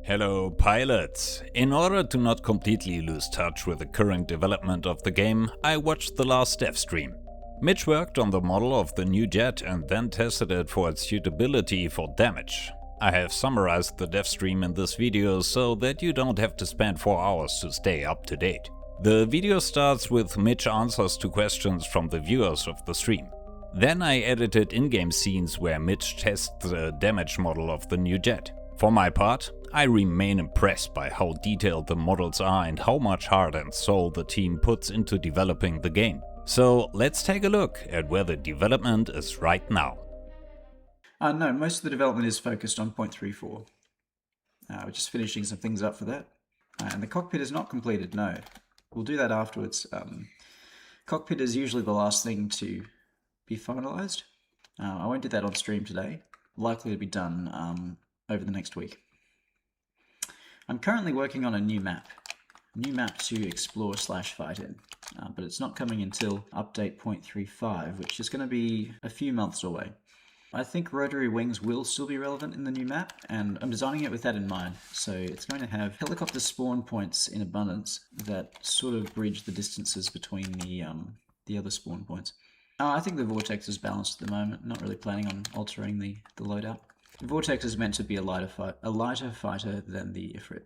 Hello pilots! In order to not completely lose touch with the current development of the game, I watched the last Devstream. Mitch worked on the model of the new jet and then tested it for its suitability for damage. I have summarized the Devstream in this video so that you don't have to spend 4 hours to stay up to date. The video starts with Mitch answers to questions from the viewers of the stream. Then I edited in-game scenes where Mitch tests the damage model of the new jet. For my part, I remain impressed by how detailed the models are and how much heart and soul the team puts into developing the game. So let's take a look at where the development is right now. No, most of the development is focused on 0.34. We're just finishing some things up for that. And the cockpit is not completed, no. We'll do that afterwards. Cockpit is usually the last thing to be finalized. I won't do that on stream today. Likely to be done over the next week. I'm currently working on a new map to explore/fight in, but it's not coming until update 0.35, which is going to be a few months away. I think rotary wings will still be relevant in the new map, and I'm designing it with that in mind. So it's going to have helicopter spawn points in abundance that sort of bridge the distances between the other spawn points. I think the Vortex is balanced at the moment, not really planning on altering the loadout. The Vortex is meant to be a lighter fighter than the Ifrit.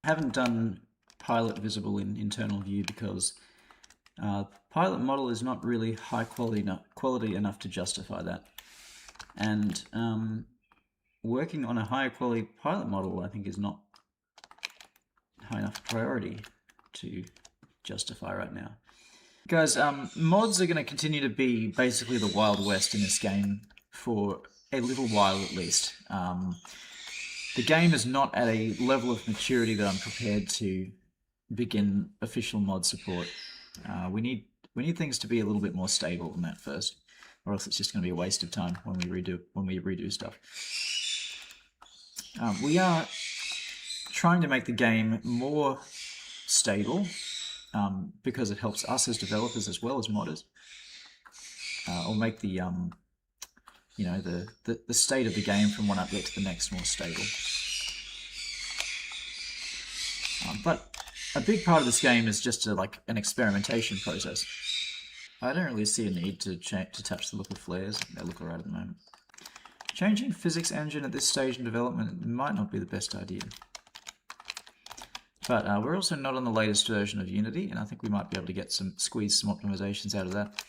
I haven't done pilot visible in internal view because pilot model is not really high quality enough to justify that. And working on a higher quality pilot model, I think, is not high enough priority to justify right now. Guys, mods are going to continue to be basically the Wild West in this game for a little while at least. The game is not at a level of maturity that I'm prepared to begin official mod support. We need things to be a little bit more stable than that first, or else it's just going to be a waste of time when we redo stuff. We are trying to make the game more stable because it helps us as developers as well as modders, or make the the state of the game from one update to the next more stable. But a big part of this game is just an experimentation process. I don't really see a need to touch the look of flares. They look alright at the moment. Changing physics engine at this stage in development might not be the best idea. But we're also not on the latest version of Unity, and I think we might be able to squeeze some optimizations out of that.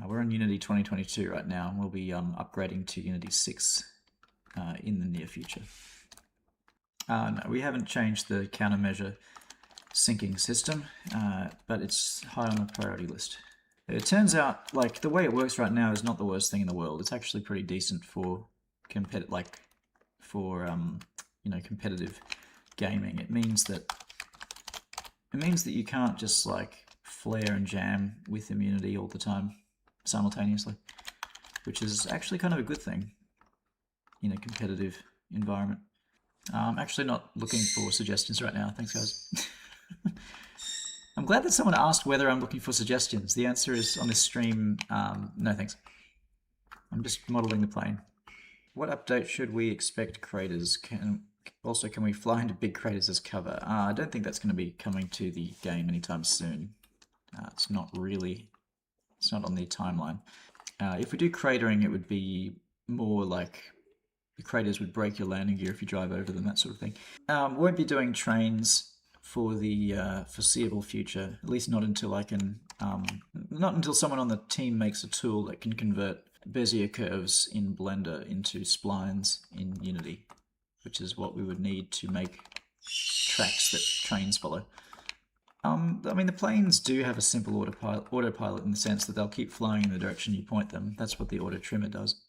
We're on Unity 2022 right now, and we'll be upgrading to Unity 6 in the near future. No, we haven't changed the countermeasure syncing system, but it's high on the priority list. It turns out, the way it works right now is not the worst thing in the world. It's actually pretty decent for competitive gaming. It means that you can't just flare and jam with immunity all the time simultaneously, which is actually kind of a good thing in a competitive environment. I'm actually not looking for suggestions right now. Thanks, guys. I'm glad that someone asked whether I'm looking for suggestions. The answer is on this stream, no thanks. I'm just modeling the plane. What update should we expect craters? Can we fly into big craters as cover? I don't think that's going to be coming to the game anytime soon. It's not on the timeline. If we do cratering, it would be more like the craters would break your landing gear if you drive over them, that sort of thing. Won't be doing trains for the foreseeable future, at least not until not until someone on the team makes a tool that can convert Bezier curves in Blender into splines in Unity, which is what we would need to make tracks that trains follow. I mean, the planes do have a simple autopilot in the sense that they'll keep flying in the direction you point them. That's what the auto trimmer does.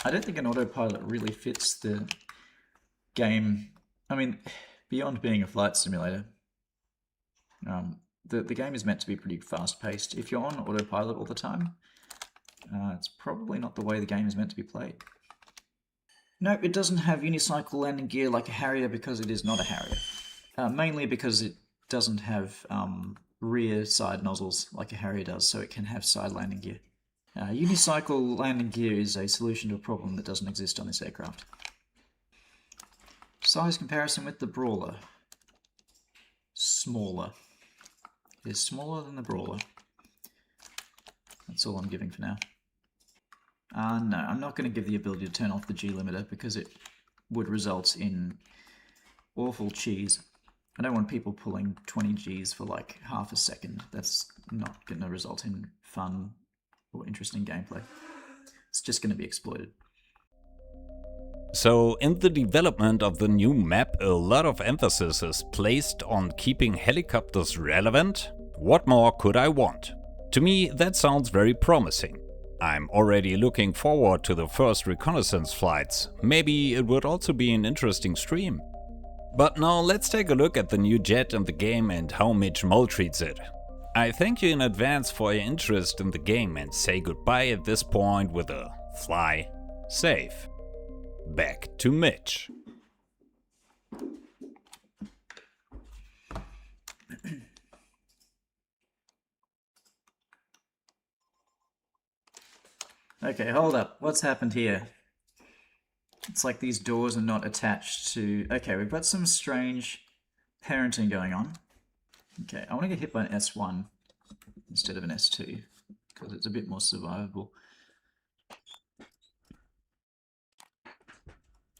I don't think an autopilot really fits the game. I mean, beyond being a flight simulator, the game is meant to be pretty fast-paced. If you're on autopilot all the time, it's probably not the way the game is meant to be played. Nope, it doesn't have unicycle landing gear like a Harrier because it is not a Harrier. Mainly because it doesn't have rear side nozzles like a Harrier does, so it can have side landing gear. Unicycle landing gear is a solution to a problem that doesn't exist on this aircraft. Size comparison with the Brawler. Smaller. It is smaller than the Brawler. That's all I'm giving for now. No, I'm not going to give the ability to turn off the G limiter because it would result in awful cheese. I don't want people pulling 20 Gs for like half a second. That's not going to result in fun or interesting gameplay. It's just going to be exploited. So, in the development of the new map, a lot of emphasis is placed on keeping helicopters relevant. What more could I want? To me, that sounds very promising. I'm already looking forward to the first reconnaissance flights. Maybe it would also be an interesting stream. But now let's take a look at the new jet in the game and how Mitch Mole treats it. I thank you in advance for your interest in the game and say goodbye at this point with a fly safe. Back to Mitch. Okay, hold up. What's happened here? It's like these doors are not attached to... Okay, we've got some strange parenting going on. Okay, I want to get hit by an S1 instead of an S2 because it's a bit more survivable.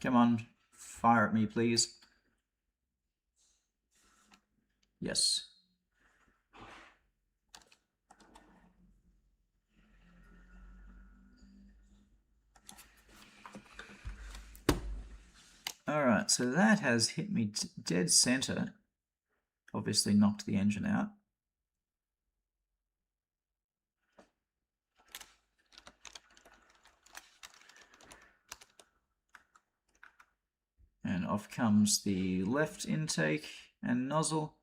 Come on, fire at me, please. Yes. Alright, so that has hit me dead center. Obviously knocked the engine out. And off comes the left intake and nozzle.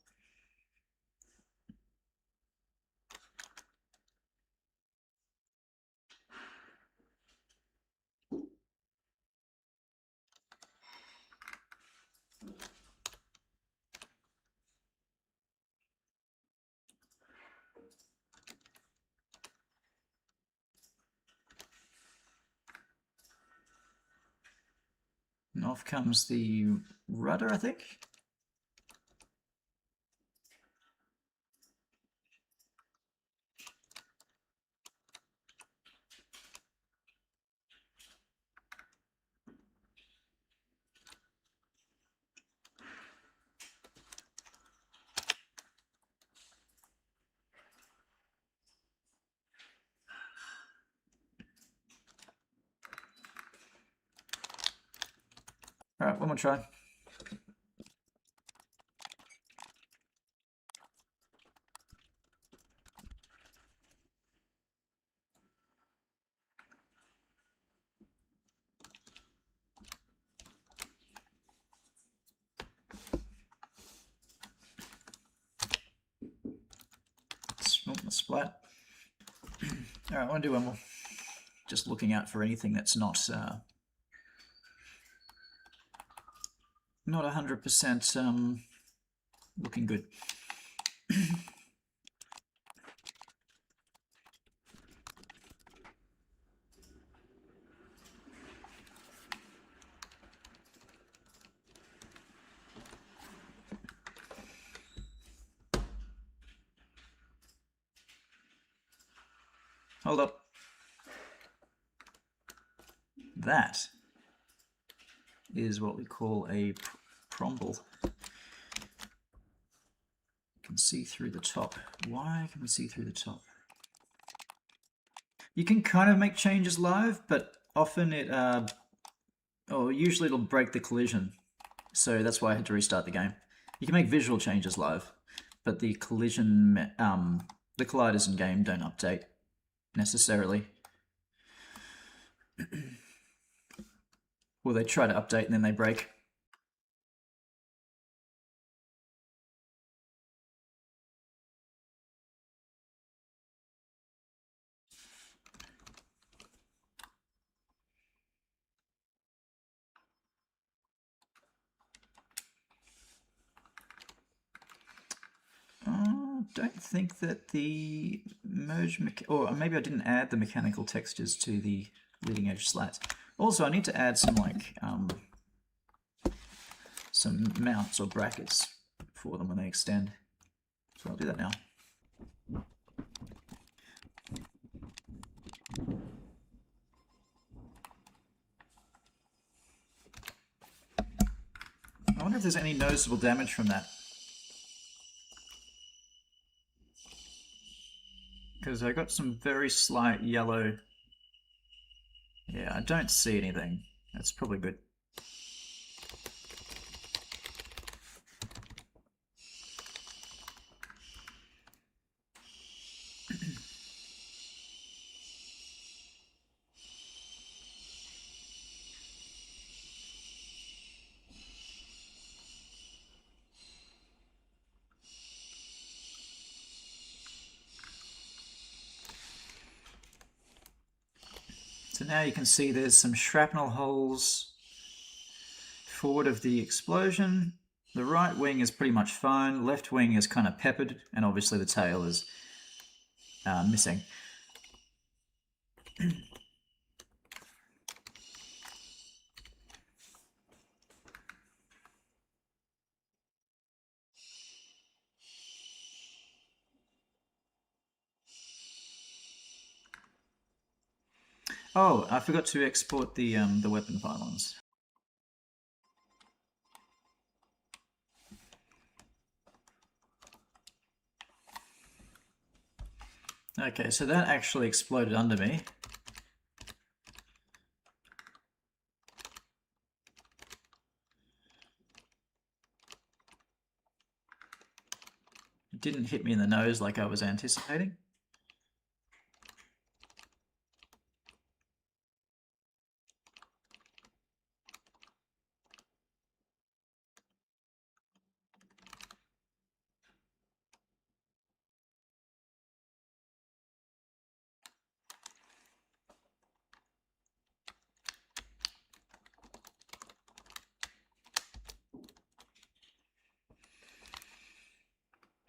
And off comes the rudder, I think. Alright, one more try. Splat. Alright, I want to do one more. Just looking out for anything that's not 100% looking good. Hold up. That is what we call a promble. You can see through the top. Why can we see through the top? You can kind of make changes live, but often it, usually it'll break the collision. So that's why I had to restart the game. You can make visual changes live, but the collision, the colliders in game don't update necessarily. Well, they try to update and then they break. don't think that the merge, or maybe I didn't add the mechanical textures to the leading edge slats. Also, I need to add some some mounts or brackets for them when they extend. So I'll do that now. I wonder if there's any noticeable damage from that. Because I got some very slight yellow. Yeah, I don't see anything. That's probably good. So now you can see there's some shrapnel holes forward of the explosion. The right wing is pretty much fine. Left wing is kind of peppered, and obviously the tail is missing. Oh, I forgot to export the weapon pylons. Okay, so that actually exploded under me. It didn't hit me in the nose like I was anticipating.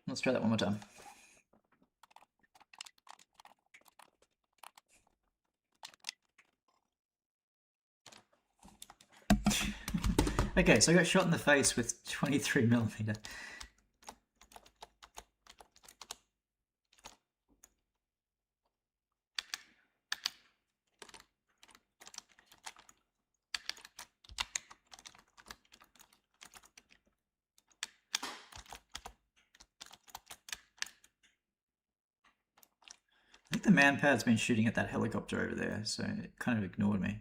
Let's try that one more time. Okay, so I got shot in the face with 23mm. I think the manpad's been shooting at that helicopter over there, so it kind of ignored me.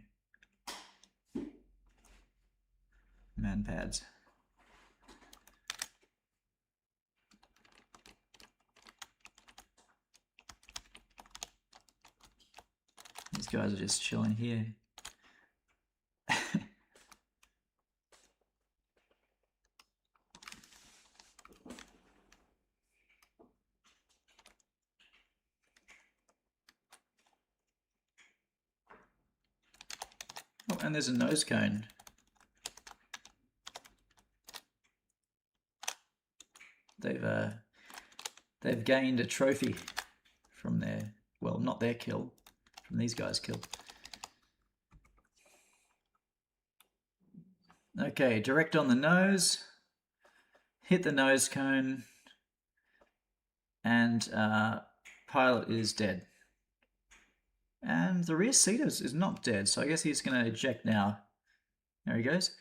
Manpads. These guys are just chilling here. Oh, and there's a nose cone. They've gained a trophy from their, well, not their kill, from these guys' kill. Okay, direct on the nose, hit the nose cone, and pilot is dead. And the rear seat is not dead, so I guess he's going to eject now. There he goes.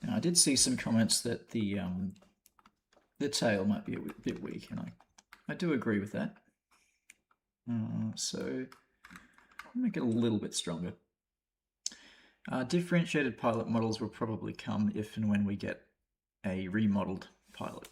Now, I did see some comments that the tail might be a bit weak, and I do agree with that. So I'll make it a little bit stronger. Differentiated pilot models will probably come if and when we get a remodeled pilot.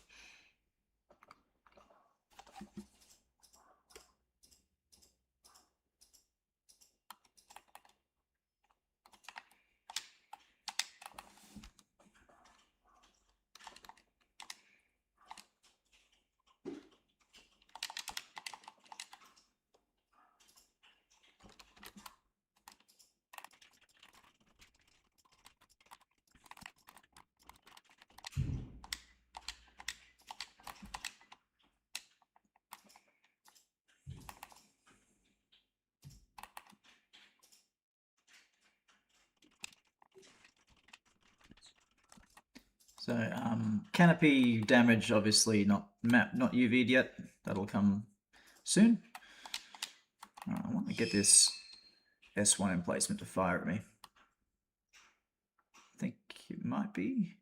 So canopy damage, obviously not UV'd yet. That'll come soon. I want to get this S1 emplacement to fire at me. I think it might be.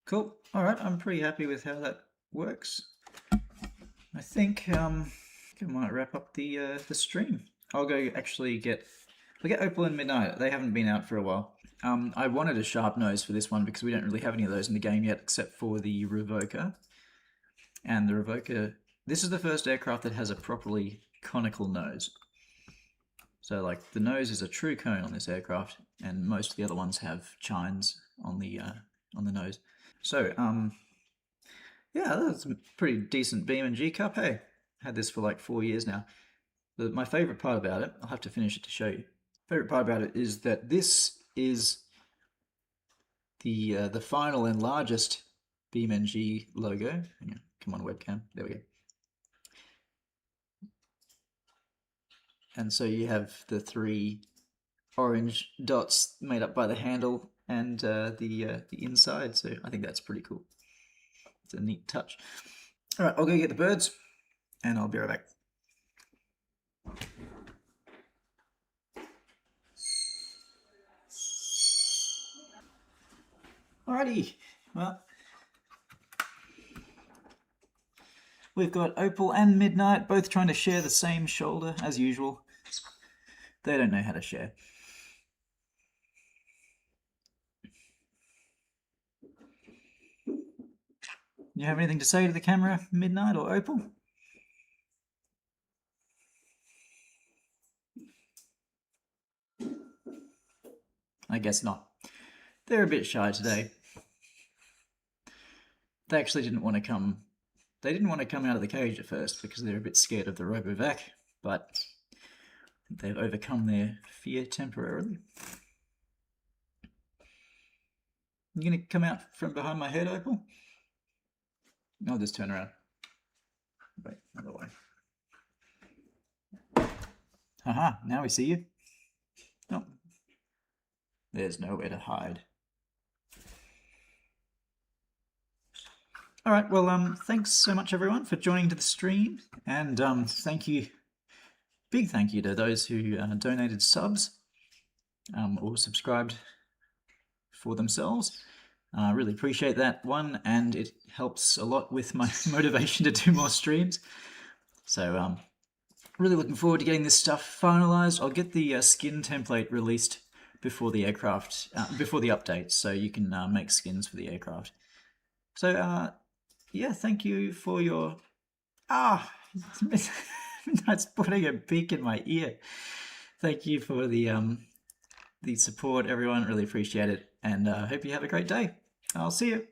Cool. All right, I'm pretty happy with how that works. I think I might wrap up the stream. I'll go actually get Opal and Midnight. They haven't been out for a while. I wanted a sharp nose for this one because we don't really have any of those in the game yet, except for the Revoker. And the Revoker, this is the first aircraft that has a properly conical nose. So like the nose is a true cone on this aircraft, and most of the other ones have chines on the nose. So yeah, that's a pretty decent Beam and G cup. Hey, had this for like 4 years now. My favorite part about it, I'll have to finish it to show you. Favorite part about it is that this is the final and largest Beam and G logo. Come on, webcam. There we go. And so you have the 3 orange dots made up by the handle and the inside. So I think that's pretty cool. It's a neat touch. All right, I'll go get the birds, and I'll be right back. Alrighty, well, we've got Opal and Midnight both trying to share the same shoulder as usual. They don't know how to share. You have anything to say to the camera, Midnight or Opal? I guess not. They're a bit shy today. They actually didn't want to come. They didn't want to come out of the cage at first because they're a bit scared of the RoboVac, but they've overcome their fear temporarily. You gonna come out from behind my head, Opal? I'll just turn around. Wait, another way. Haha, now we see you. Oh, there's nowhere to hide. All right, well, thanks so much everyone for joining to the stream, and big thank you to those who donated subs or subscribed for themselves. I really appreciate that one, and it helps a lot with my motivation to do more streams. So really looking forward to getting this stuff finalized. I'll get the skin template released before the aircraft, before the update, so you can make skins for the aircraft. So yeah, thank you for your... Midnight's putting a beak in my ear. Thank you for the support, everyone. Really appreciate it, and hope you have a great day. I'll see you.